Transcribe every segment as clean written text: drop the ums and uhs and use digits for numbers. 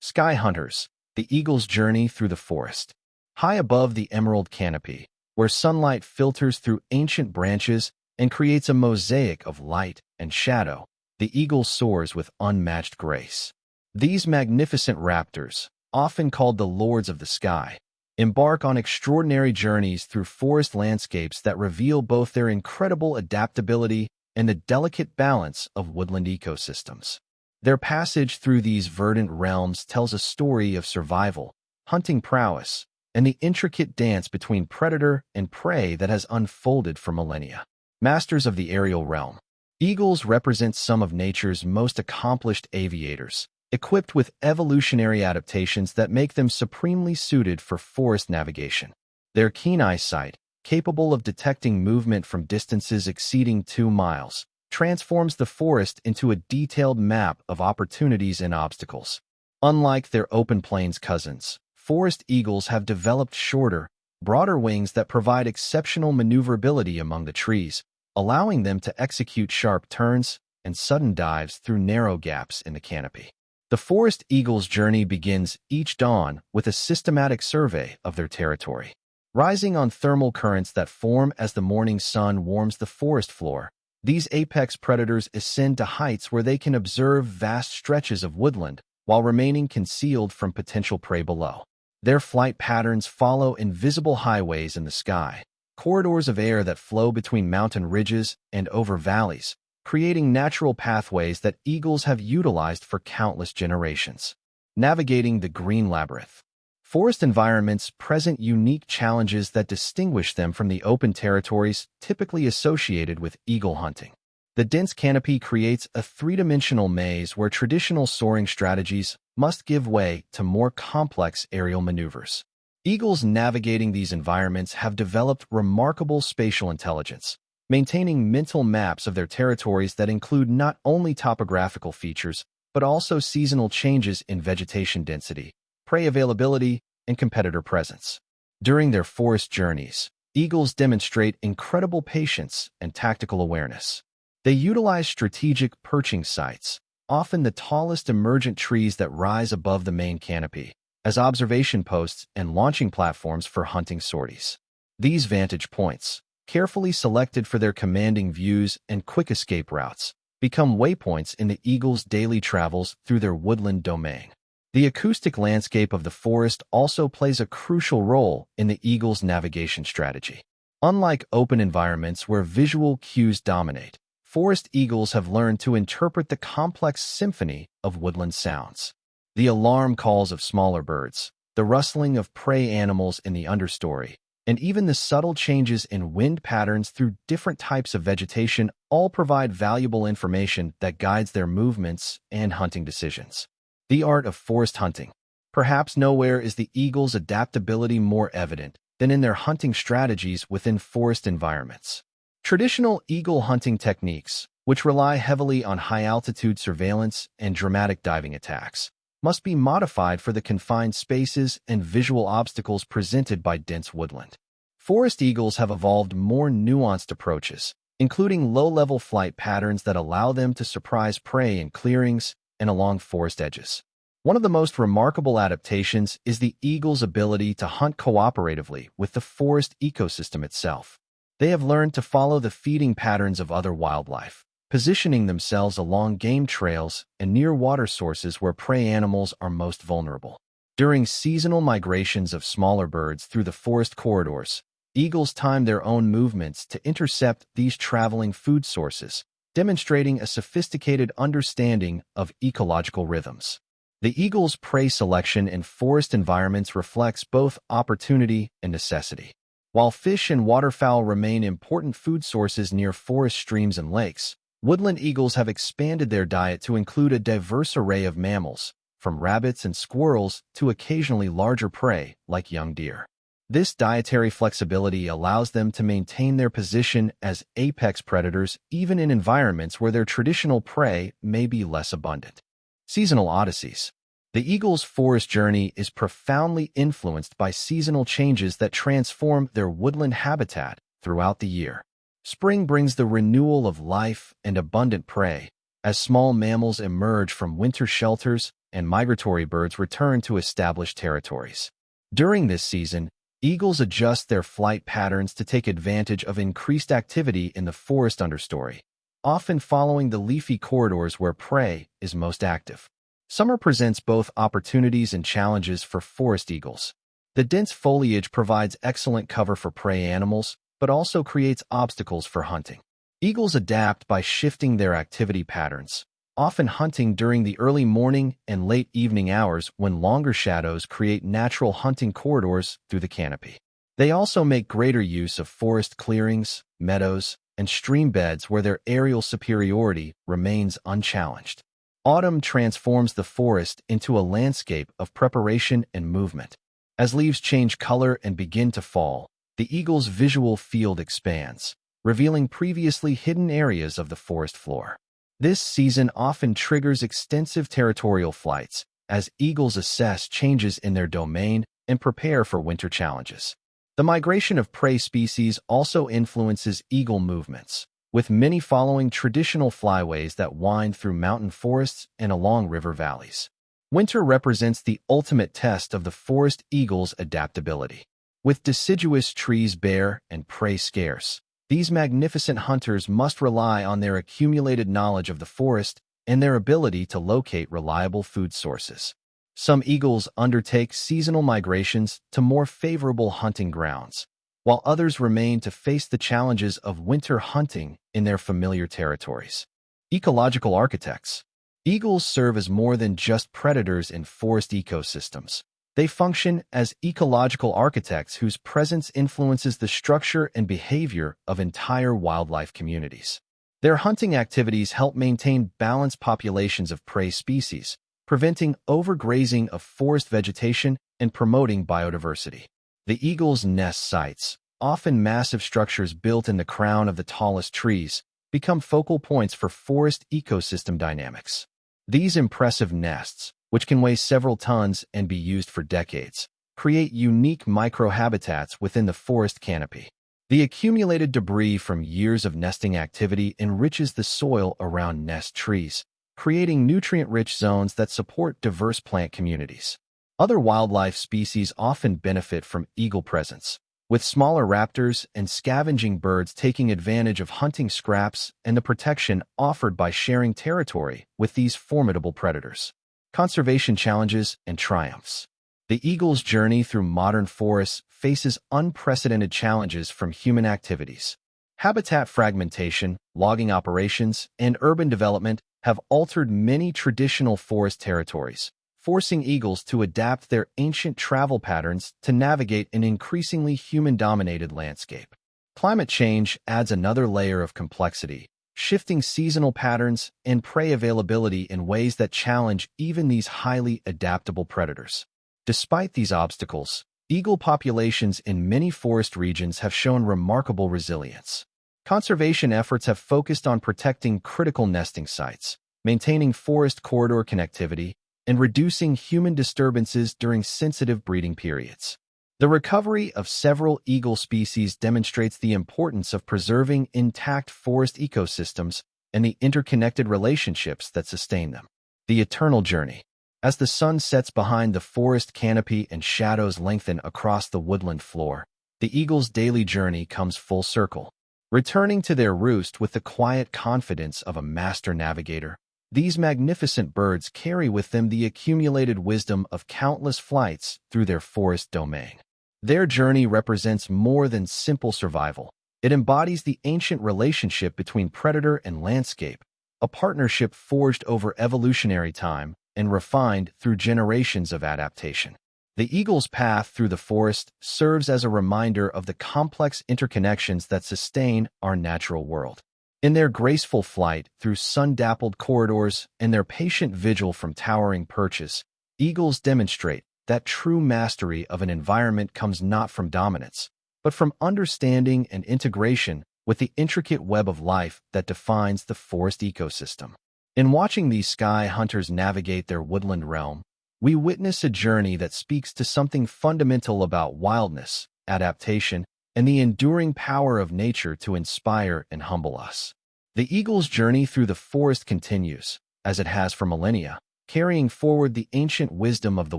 Sky hunters, the eagle's journey through the forest. High above the emerald canopy, where sunlight filters through ancient branches and creates a mosaic of light and shadow, the eagle soars with unmatched grace. These magnificent raptors, often called the lords of the sky, embark on extraordinary journeys through forest landscapes that reveal both their incredible adaptability and the delicate balance of woodland ecosystems. Their passage through these verdant realms tells a story of survival, hunting prowess, and the intricate dance between predator and prey that has unfolded for millennia. Masters of the aerial realm. Eagles represent some of nature's most accomplished aviators, equipped with evolutionary adaptations that make them supremely suited for forest navigation. Their keen eyesight, capable of detecting movement from distances exceeding 2 miles, transforms the forest into a detailed map of opportunities and obstacles. Unlike their open plains cousins, forest eagles have developed shorter, broader wings that provide exceptional maneuverability among the trees, allowing them to execute sharp turns and sudden dives through narrow gaps in the canopy. The forest eagle's journey begins each dawn with a systematic survey of their territory. Rising on thermal currents that form as the morning sun warms the forest floor, these apex predators ascend to heights where they can observe vast stretches of woodland while remaining concealed from potential prey below. Their flight patterns follow invisible highways in the sky, corridors of air that flow between mountain ridges and over valleys, creating natural pathways that eagles have utilized for countless generations. Navigating the green labyrinth. Forest environments present unique challenges that distinguish them from the open territories typically associated with eagle hunting. The dense canopy creates a three-dimensional maze where traditional soaring strategies must give way to more complex aerial maneuvers. Eagles navigating these environments have developed remarkable spatial intelligence, maintaining mental maps of their territories that include not only topographical features, but also seasonal changes in vegetation density, prey availability, and competitor presence. During their forest journeys, eagles demonstrate incredible patience and tactical awareness. They utilize strategic perching sites, often the tallest emergent trees that rise above the main canopy, as observation posts and launching platforms for hunting sorties. These vantage points, carefully selected for their commanding views and quick escape routes, become waypoints in the eagle's daily travels through their woodland domain. The acoustic landscape of the forest also plays a crucial role in the eagle's navigation strategy. Unlike open environments where visual cues dominate, forest eagles have learned to interpret the complex symphony of woodland sounds. The alarm calls of smaller birds, the rustling of prey animals in the understory, and even the subtle changes in wind patterns through different types of vegetation all provide valuable information that guides their movements and hunting decisions. The art of forest hunting. Perhaps nowhere is the eagle's adaptability more evident than in their hunting strategies within forest environments. Traditional eagle hunting techniques, which rely heavily on high-altitude surveillance and dramatic diving attacks, must be modified for the confined spaces and visual obstacles presented by dense woodland. Forest eagles have evolved more nuanced approaches, including low-level flight patterns that allow them to surprise prey in clearings and along forest edges. One of the most remarkable adaptations is the eagle's ability to hunt cooperatively with the forest ecosystem itself. They have learned to follow the feeding patterns of other wildlife, positioning themselves along game trails and near water sources where prey animals are most vulnerable. During seasonal migrations of smaller birds through the forest corridors, eagles time their own movements to intercept these traveling food sources, demonstrating a sophisticated understanding of ecological rhythms. The eagle's prey selection in forest environments reflects both opportunity and necessity. While fish and waterfowl remain important food sources near forest streams and lakes, woodland eagles have expanded their diet to include a diverse array of mammals, from rabbits and squirrels to occasionally larger prey like young deer. This dietary flexibility allows them to maintain their position as apex predators even in environments where their traditional prey may be less abundant. Seasonal odysseys. The eagle's forest journey is profoundly influenced by seasonal changes that transform their woodland habitat throughout the year. Spring brings the renewal of life and abundant prey, as small mammals emerge from winter shelters and migratory birds return to established territories. During this season, eagles adjust their flight patterns to take advantage of increased activity in the forest understory, often following the leafy corridors where prey is most active. Summer presents both opportunities and challenges for forest eagles. The dense foliage provides excellent cover for prey animals, but also creates obstacles for hunting. Eagles adapt by shifting their activity patterns, often hunting during the early morning and late evening hours when longer shadows create natural hunting corridors through the canopy. They also make greater use of forest clearings, meadows, and stream beds where their aerial superiority remains unchallenged. Autumn transforms the forest into a landscape of preparation and movement. As leaves change color and begin to fall, the eagle's visual field expands, revealing previously hidden areas of the forest floor. This season often triggers extensive territorial flights as eagles assess changes in their domain and prepare for winter challenges. The migration of prey species also influences eagle movements, with many following traditional flyways that wind through mountain forests and along river valleys. Winter represents the ultimate test of the forest eagle's adaptability. With deciduous trees bare and prey scarce, these magnificent hunters must rely on their accumulated knowledge of the forest and their ability to locate reliable food sources. Some eagles undertake seasonal migrations to more favorable hunting grounds, while others remain to face the challenges of winter hunting in their familiar territories. Ecological architects. Eagles serve as more than just predators in forest ecosystems. They function as ecological architects whose presence influences the structure and behavior of entire wildlife communities. Their hunting activities help maintain balanced populations of prey species, preventing overgrazing of forest vegetation and promoting biodiversity. The eagle's nest sites, often massive structures built in the crown of the tallest trees, become focal points for forest ecosystem dynamics. These impressive nests, which can weigh several tons and be used for decades, create unique microhabitats within the forest canopy. The accumulated debris from years of nesting activity enriches the soil around nest trees, creating nutrient-rich zones that support diverse plant communities. Other wildlife species often benefit from eagle presence, with smaller raptors and scavenging birds taking advantage of hunting scraps and the protection offered by sharing territory with these formidable predators. Conservation challenges and triumphs. The eagle's journey through modern forests faces unprecedented challenges from human activities. Habitat fragmentation, logging operations, and urban development have altered many traditional forest territories, forcing eagles to adapt their ancient travel patterns to navigate an increasingly human-dominated landscape. Climate change adds another layer of complexity, shifting seasonal patterns and prey availability in ways that challenge even these highly adaptable predators. Despite these obstacles, eagle populations in many forest regions have shown remarkable resilience. Conservation efforts have focused on protecting critical nesting sites, maintaining forest corridor connectivity, and reducing human disturbances during sensitive breeding periods. The recovery of several eagle species demonstrates the importance of preserving intact forest ecosystems and the interconnected relationships that sustain them. The eternal journey. As the sun sets behind the forest canopy and shadows lengthen across the woodland floor, the eagle's daily journey comes full circle. Returning to their roost with the quiet confidence of a master navigator, these magnificent birds carry with them the accumulated wisdom of countless flights through their forest domain. Their journey represents more than simple survival. It embodies the ancient relationship between predator and landscape, a partnership forged over evolutionary time and refined through generations of adaptation. The eagle's path through the forest serves as a reminder of the complex interconnections that sustain our natural world. In their graceful flight through sun-dappled corridors and their patient vigil from towering perches, eagles demonstrate that true mastery of an environment comes not from dominance, but from understanding and integration with the intricate web of life that defines the forest ecosystem. In watching these sky hunters navigate their woodland realm, we witness a journey that speaks to something fundamental about wildness, adaptation, and the enduring power of nature to inspire and humble us. The eagle's journey through the forest continues, as it has for millennia, carrying forward the ancient wisdom of the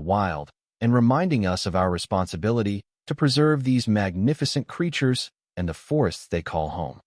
wild and reminding us of our responsibility to preserve these magnificent creatures and the forests they call home.